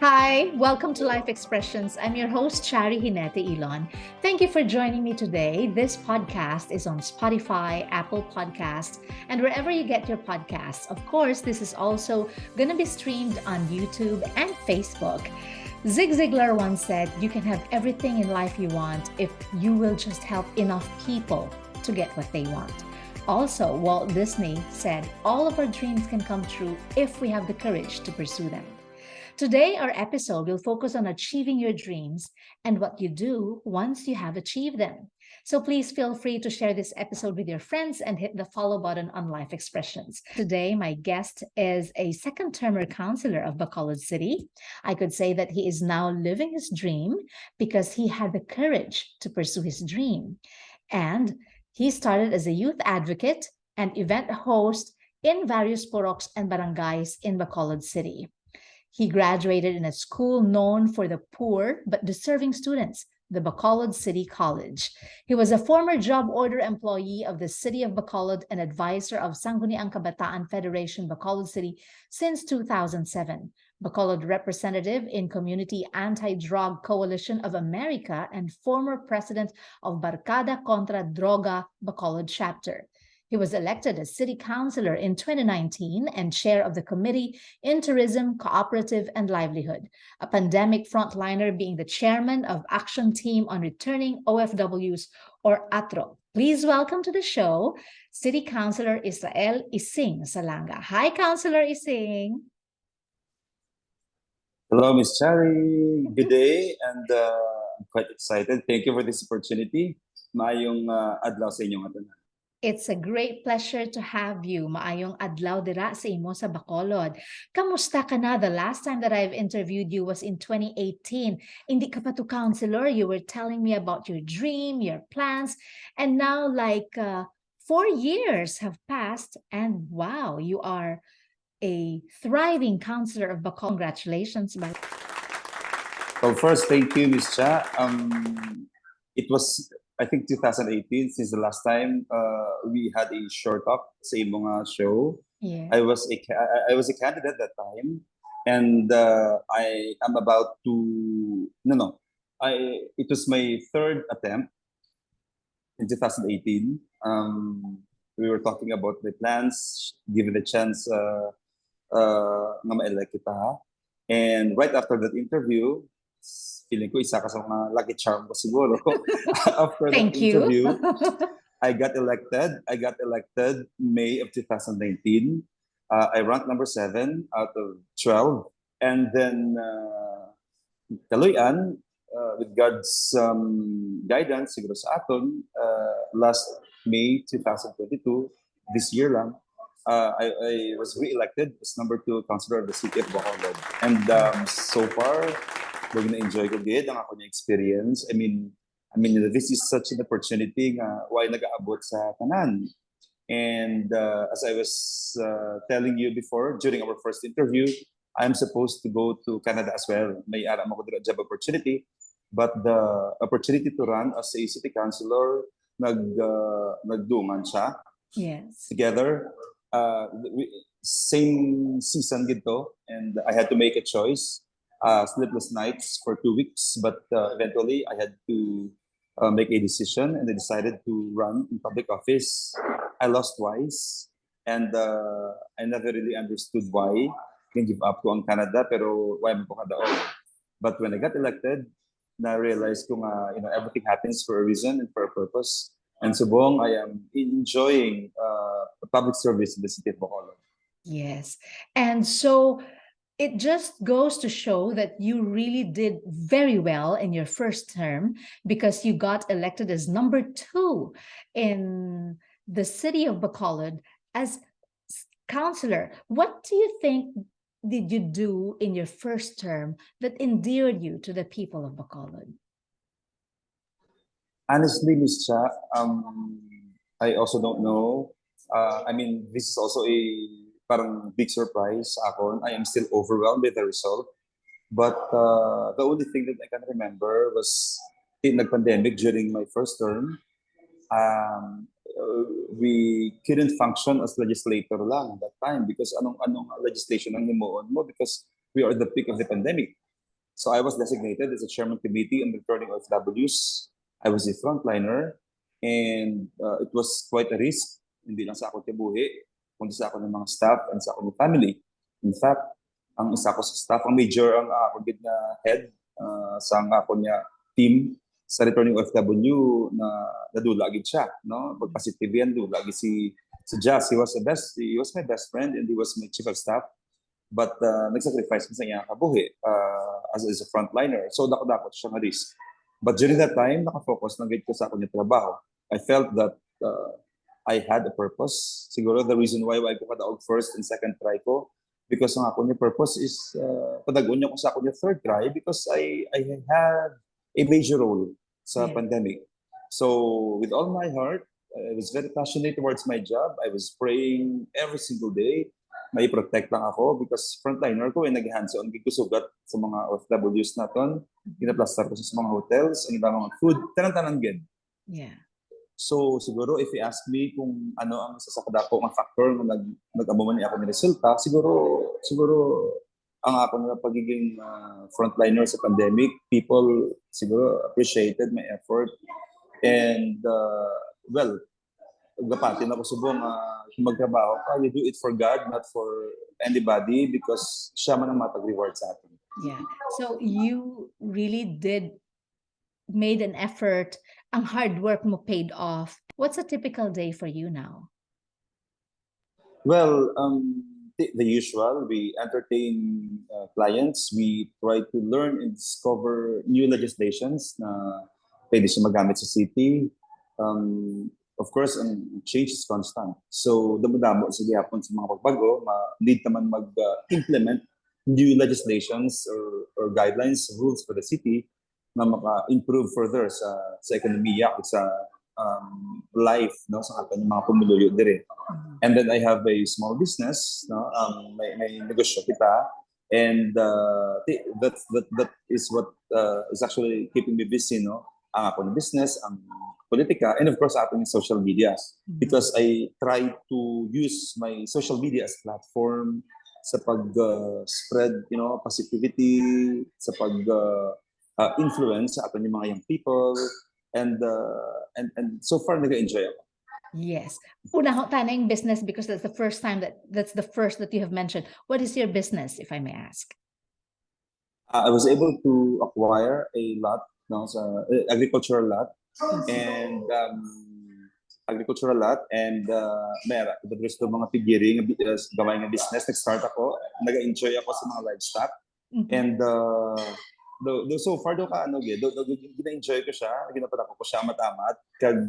Hi, welcome to Life Expressions. I'm your host, Shari Hinete Elon. Thank you for joining me today. This podcast is on Spotify, Apple Podcasts, and wherever you get your podcasts. Of course, this is also going to be streamed on YouTube and Facebook. Zig Ziglar once said, you can have everything in life you want if you will just help enough people to get what they want. Also, Walt Disney said, all of our dreams can come true if we have the courage to pursue them. Today, our episode will focus on achieving your dreams and what you do once you have achieved them. So please feel free to share this episode with your friends and hit the follow button on Life Expressions. Today, my guest is a second-termer councilor of Bacolod City. I could say that he is now living his dream because he had the courage to pursue his dream. And he started as a youth advocate and event host in various poroks and barangays in Bacolod City. He graduated in a school known for the poor but deserving students, the Bacolod City College. He was a former job order employee of the City of Bacolod and advisor of Sangguniang Kabataan Federation Bacolod City since 2007. Bacolod representative in Community Anti-Drug Coalition of America and former president of Barkada Contra Droga Bacolod chapter. He was elected as city councilor in 2019 and chair of the Committee in Tourism, Cooperative, and Livelihood, a pandemic frontliner being the chairman of Action Team on Returning OFWs, or ATRO. Please welcome to the show, City Councilor Israel Ising Salanga. Hi, Councilor Ising. Hello, Ms. Chari. Good day, and I'm quite excited. Thank you for this opportunity. Maayong adlaw sa inyong atanan. It's a great pleasure to have you. Maayong adlaw dira sa imo sa Bacolod. Kamusta ka na? The last time that I've interviewed you was in 2018. Hindi ka pa to councilor. You were telling me about your dream, your plans, and now 4 years have passed, and wow, you are a thriving councilor of Bacolod. Congratulations. Well, first, thank you, Ms. Cha. It was, I think, 2018 since the last time we had a short talk sa imong show. Yeah. I was a candidate that time, and I am about to it was my third attempt in 2018. We were talking about the plans, given the chance nga ma-elect kita. And right after that interview, feeling ko isa ka sa mga lucky charm ko siguro. After that interview, I got elected. I got elected May of 2019. I ranked number 7 out of 12. And then, kaluyan, with God's guidance, siguro sa aton, last May 2022, this year lang, I was re-elected as number 2 councilor of the city of Bacolod. And so far, we're gonna enjoy ko gid ang ako experience. I mean, this is such an opportunity nga why nag-aabot sa tanan. And as I was telling you before during our first interview, I'm supposed to go to Canada as well. May aram ako dira job opportunity, but the opportunity to run as a city councilor nagdungan siya. Yes. Together. Same season gito, and I had to make a choice. Sleepless nights for 2 weeks, but eventually I had to make a decision, and I decided to run in public office. I lost twice, and I never really understood why I can give up ko ang Canada, pero why mo ko kadaog. But when I got elected, na-realize ko nga, everything happens for a reason and for a purpose. And subong, I am enjoying public service in the city of Bacolod. Yes. And so it just goes to show that you really did very well in your first term because you got elected as number 2 in the city of Bacolod as councilor. What do you think did you do in your first term that endeared you to the people of Bacolod? Honestly, Ms. Cha, I also don't know. This is also a parang big surprise sa akin. I am still overwhelmed with the result. But the only thing that I can remember was in the pandemic during my first term, we couldn't function as legislator lang that time because anong legislation ang himuon mo because we are at the peak of the pandemic. So I was designated as a chairman committee on returning OFWs. I was a frontliner, and it was quite a risk, hindi lang sa ako tibuhi, kundi sa ako ng mga staff and sa ako ng family. In fact, ang isa ko sa staff, ang major ang ako na head sa ako niya team sa returning OFW na nadulagid siya, no? Pag-positive yan, dulagid si Jazz. He was my best friend and he was my chief of staff. But nag-sacrifice ko sa niya kabuhi as a frontliner. So dako-dako siya na risk. But during that time, nakafocus na gate ko sa akong trabaho. I felt that I had a purpose. Siguro the reason why ko kadaog first and second try ko, because ang akong purpose is padagon niya ko sa akong third try because I had a major role sa pandemic. So with all my heart, I was very passionate towards my job. I was praying every single day. May protect lang ako because frontliner ko ay nag-hands-on gigusugat sa mga OFWs naton. Ginaplaster ko sa mga hotels, ang ibang mga food, tanan-tanan gid. Yeah. So siguro if you ask me kung ano ang sasakda ko ang factor na nag-amo man ako ni resulta, siguro ang ako na pagiging frontliner sa pandemic, people siguro appreciated my effort. And well, gapatin ako subong magtrabaho ka, you do it for God, not for anybody, because siya man ang matag-reward sa atin. Yeah. So you really made an effort. Ang hard work mo paid off. What's a typical day for you now? Well, the usual, we entertain clients, we try to learn and discover new legislations na pwede siya magamit sa city. Of course, change is constant. So, damo-damo sa gihapon sa mga pagbago, need naman mag-implement new legislations or guidelines, rules for the city na maka-improve further sa ekonomiya at sa life, no, sa ating mga pumuluyo dire. And then I have a small business, no, may negosyo kita, and that is what is actually keeping me busy, no, ang akong business, ang politika, and of course ating social media, because I try to use my social media as platform sa pag-spread, positivity, sa pag-influence sa ating mga young people, and so far nag-enjoy ako. Yes. Una ho tanong business, because that's the first that you have mentioned. What is your business, if I may ask? I was able to acquire a lot, no, sa agricultural lot, and meron gusto mga pigiri nga gaway nga business. Nag-start ako, nag-enjoy ako sa mga livestock, and so far do gina-enjoy ko siya, ginapadako ko siya matamat kag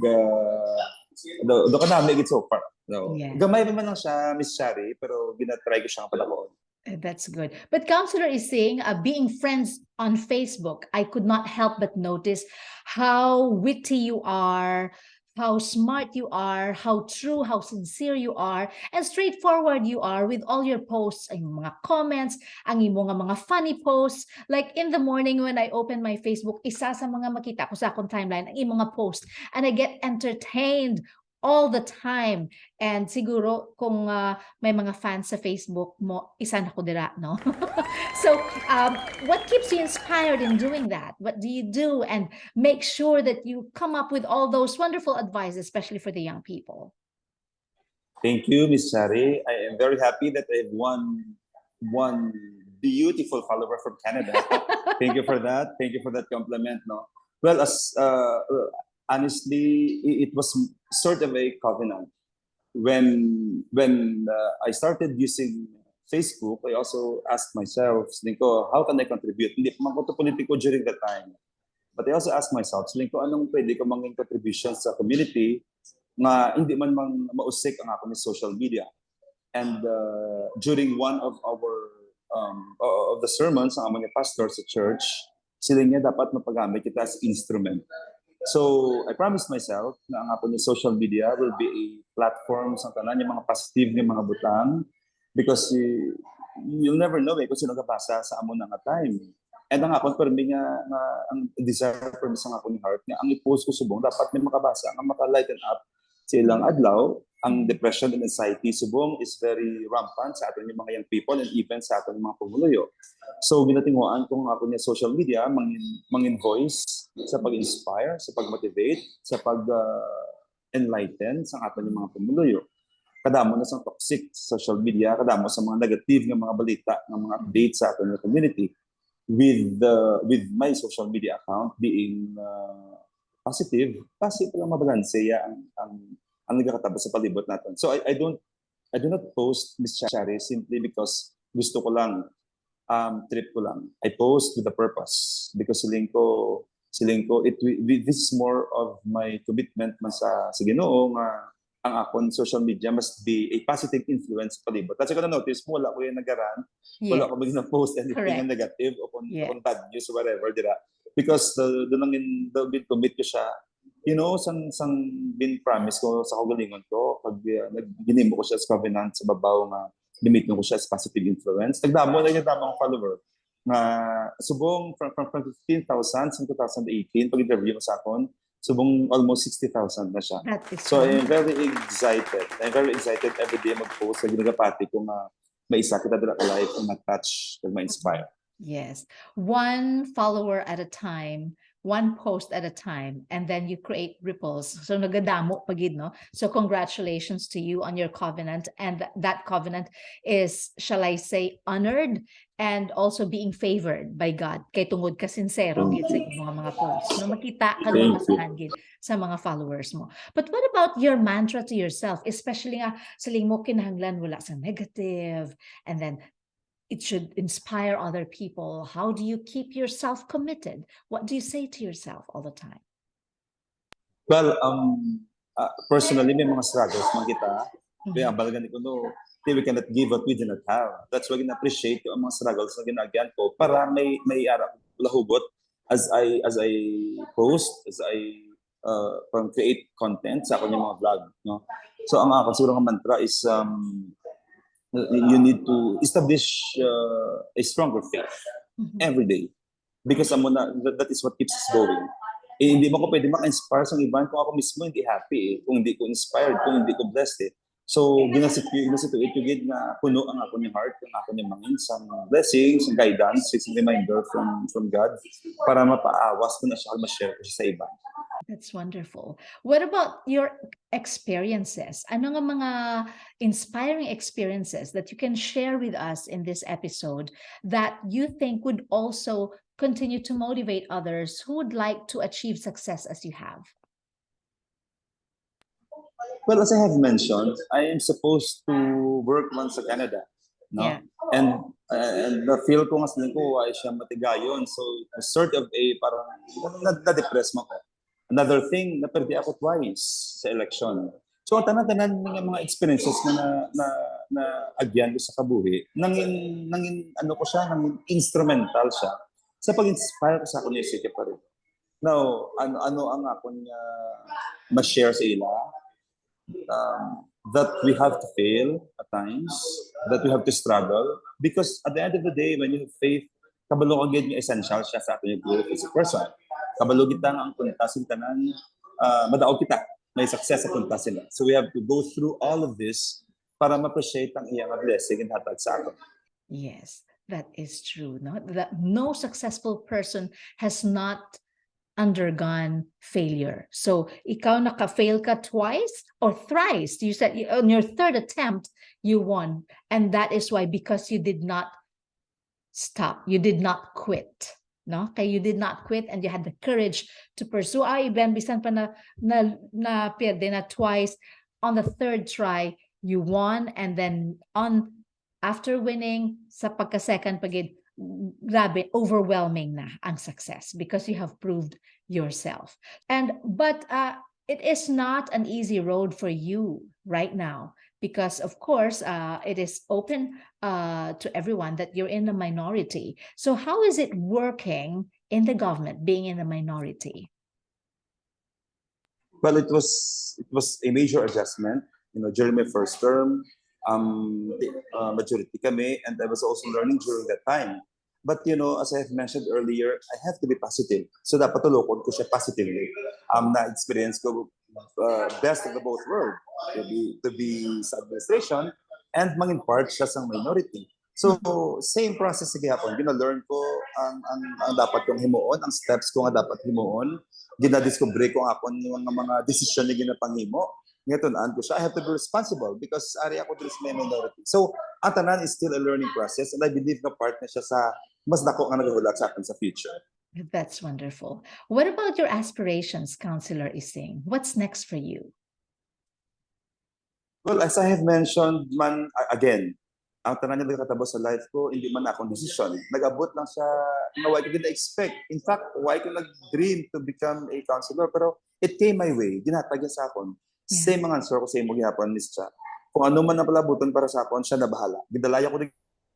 do ka na gid so far. No. Yeah. Gamay pa man lang siya, Miss Shari, pero gina-try ko siya padako. That's good. But Councilor is saying, being friends on Facebook, I could not help but notice how witty you are, how smart you are, how true, how sincere you are, and straightforward you are with all your posts, ang mga comments, ang imong mga funny posts. Like in the morning when I open my Facebook, isa sa mga makita ko sa akong timeline, ang imong mga posts, and I get entertained all the time. And siguro kung may mga fans sa Facebook mo, isa na ko dira, no? So what keeps you inspired in doing that? What do you do and make sure that you come up with all those wonderful advice, especially for the young people? Thank you, Miss Shari. I am very happy that I have one beautiful follower from Canada. Thank you for that. Thank you for that compliment, no? Well, as honestly, it was sort of a covenant. When I started using Facebook, I also asked myself, how can I contribute? Hindi pa man ko politiko during that time. But I also asked myself, anong pwede ko manging contribution sa community na hindi man mausik ang ako ni social media. And during one of of the sermons ng mga pastor sa church, sila niya dapat mapagamit kita as instrument. So I promised myself na ang ako ni social media will be a platform sa tanan yung mga positive ng mga butang, because you'll never know kung sino kabasa sa amon nga time. And ang akong permi nga ang desire for sa akong heart nga ang i-post ko subong dapat may makabasa nga maka-lighten up sa ilang adlaw. Ang depression and anxiety subong is very rampant sa ating mga young people and even sa ating mga pumuluyo. So ginatinguan kung ako niya social media, mangin voice sa pag-inspire, sa pag-motivate, sa pag-enlighten sa aton yung mga pumuluyo. Kadamo na sa toxic social media, kadamo sa mga negative ng mga balita, ng mga updates sa aton yung community with my social media account being positive lang mabalanseya ang nagkakatabos sa palibot natin. So I do not post, Miss Chari, simply because gusto ko lang, trip ko lang. I post with a purpose because siling ko this is more of my commitment man sa Ginoo nga ang akong social media must be a positive influence sa palibot. Kasi ko na-notice mo, wala ko yung nagaran, wala ko biglang post anything na negative o kung bad news or whatever, dira. Because doon lang commit ko siya, sang bin promise ko sa kagalingon ko, pag ginimo ko siya as covenant sa babaw nga, limit ko siya as positive influence. Nagdamo na yung damang follower na subong from 15,000 sa 2018, pag-interview mo sa akon, subong almost 60,000 na siya. So I'm very excited. I'm very excited every day mag-post sa ginagapati ko nga maisa kita dala ka live and ma-touch and ma-inspire. Yes. One follower at a time, one post at a time, and then you create ripples. So nagadamo pagid, no? So congratulations to you on your covenant, and that covenant is, shall I say, honored and also being favored by God. Kay tungod ka sincero gid sa mga posts. No, makita ka masahan gid sa mga followers mo. But what about your mantra to yourself, especially nga saling mo kinahanglan wala sa negative, and then it should inspire other people. How do you keep yourself committed? What do you say to yourself all the time? Well, personally, may mga struggles man kita. Kaya balagan ko, we cannot give what we do not have. That's why I appreciate ang mga struggles na ginagayan ko para may lahugot as I post, as I create content sa akin yung mga vlog. No? So ang ako siguro ng mantra is you need to establish a stronger faith every day. Because that is what keeps us going. Hindi mo ko pwede maka-inspire sa iba kung ako mismo hindi happy, kung hindi ko inspired, kung hindi ko blessed. So, ginasituate yung gid na puno ang ako ng heart, ang ako ng mangin, some blessings, some guidance, it's a reminder from God para mapaawas ko na siya, ma-share ko siya sa iba. That's wonderful. What about your experiences? Ano nga mga inspiring experiences that you can share with us in this episode that you think would also continue to motivate others who would like to achieve success as you have? Well, as I have mentioned, I am supposed to work man sa Canada. No? Yeah. And na-feel ko nga sa ko ay siya matigayon. So, sort of parang na-depress mo ko. Another thing, naperde ako twice sa election. So, tanan-tanan ng mga experiences na agyan ko sa kabuhi, nangin instrumental siya sa pag-inspire ko sa akong city pa rin. Now, ano ang akong ma-share sa ila? That we have to fail at times, that we have to struggle, because at the end of the day, when you have faith, kabalo ka gid nga essential siya sa ating growth as a person. Kabalo kita nga ang puntasin tanan, madaog kita, may success sa puntasin. So we have to go through all of this para ma-appreciate ang iyang blessing and hatag sa atin. Yes, that is true. No, that no successful person has not undergone failure. So ikaw naka-fail ka twice or thrice. You said on your third attempt, you won. And that is why, because you did not stop, you did not quit. No? Kaya you did not quit and you had the courage to pursue. Even bisan pa na pierde na twice. On the third try, you won, and then after winning, sa pagka-second pagid, grabe, overwhelming na ang success because you have proved yourself. But it is not an easy road for you right now, because of course it is open to everyone that you're in the minority. So how is it working in the government, being in the minority? Well, it was a major adjustment. During my first term, majority kami, and I was also learning during that time. But as I have mentioned earlier, I have to be positive. So dapat tulokod ko siya positively. Na-experience ko best of the both world. To be sa administration and maging part siya sa minority. So, same process sa gihapon. Gina-learn ko ang dapat kong himuon, ang steps ko nga dapat himuon. Gina-discover ko ang akon yung mga desisyon na ginapanghimo. Ngayon, ko siya, I have to be responsible because ari ako dito sa minority. So, ang tanan is still a learning process and I believe na part na siya sa mas dako nga nagahulat sa akin sa future. That's wonderful. What about your aspirations, Councilor Ising? What's next for you? Well, as I have mentioned, again, ang tanan niya nagkatabo sa life ko, hindi man akong decision. Nag-abot lang siya na why ko gina-expect. In fact, why ko nag-dream to become a counselor. Pero it came my way. Ginatag niya sa akon. Yeah. Same ang answer ko sa imo gihapon, Miss Cha. Kung ano man ang palabuton para sa akon, siya na bahala. Gidalaya ko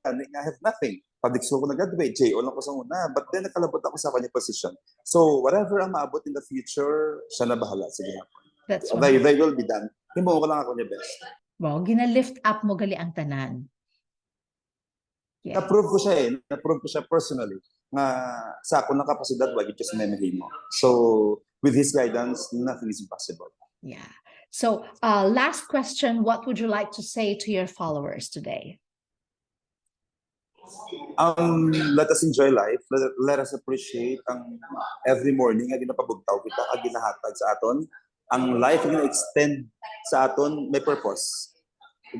I have nothing. Public school ko nag-graduate, JO lang ko sa una. But then nakalabot ako sa kanya position. So whatever ang maabot in the future, siya na bahala sa gihapon. That's they will be done. Himo ko lang ako niya best. Wow, gina-lift up mo gali ang tanan. Yeah. Na-prove ko siya Na-prove ko siya personally nga sa ako ng kapasidad, wag ito sa memahimo. So, with his guidance, nothing is impossible. Yeah. So, last question, what would you like to say to your followers today? Let us enjoy life. Let us appreciate ang every morning nga ginapabugtaw kita, ang ginahatag sa aton. Ang life nga extend sa aton may purpose.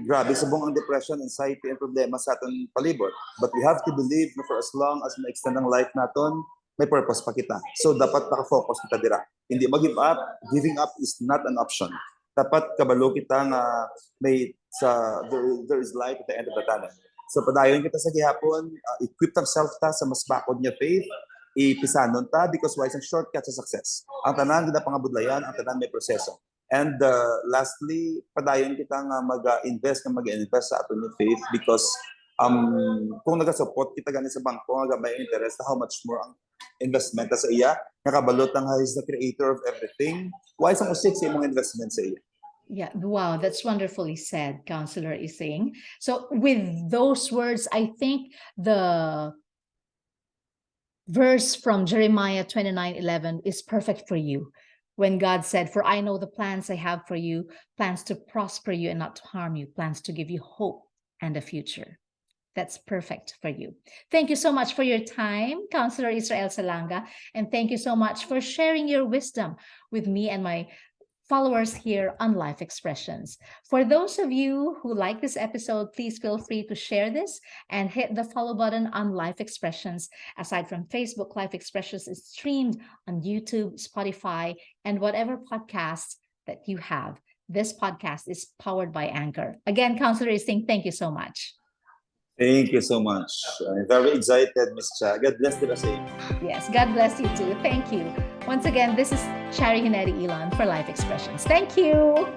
Grabe subong ang depression, anxiety, and problema sa aton palibot. But we have to believe na for as long as ma-extend ang life naton, may purpose pa kita. So dapat naka-focus kita dira. Hindi mag-give up. Giving up is not an option. Dapat kabalo kita nga there is light at the end of the tunnel. So padayon kita sa gihapon, equip ourselves ta sa mas bakod niya faith, ipisanon ta because why isang shortcut sa success. Ang tanan kita pangabudlayan, ang tanan may proseso. And lastly, padayon kita nga mag-invest sa aton ni faith because kung nagasupport kita gani sa bangko nga may interest, how much more ang investment sa iya, nakabalot ang he's the creator of everything. Why isang usik sa imong investment sa iya? Yeah, wow, that's wonderfully said, Councilor Ising. So with those words, I think the verse from Jeremiah 29:11 is perfect for you. When God said, "For I know the plans I have for you, plans to prosper you and not to harm you, plans to give you hope and a future." That's perfect for you. Thank you so much for your time, Councilor Israel Salanga, and thank you so much for sharing your wisdom with me and my followers here on Life Expressions. For those of you who like this episode, please feel free to share this and hit the follow button on Life Expressions. Aside from Facebook, Life Expressions is streamed on YouTube, Spotify, and whatever podcasts that you have. This podcast is powered by Anchor. Again, Councilor Ising, thank you so much. Thank you so much. I'm very excited, Ms. Cha. God bless you. Yes, God bless you too. Thank you. Once again, this is Shari Hineti Elon for Life Expressions. Thank you.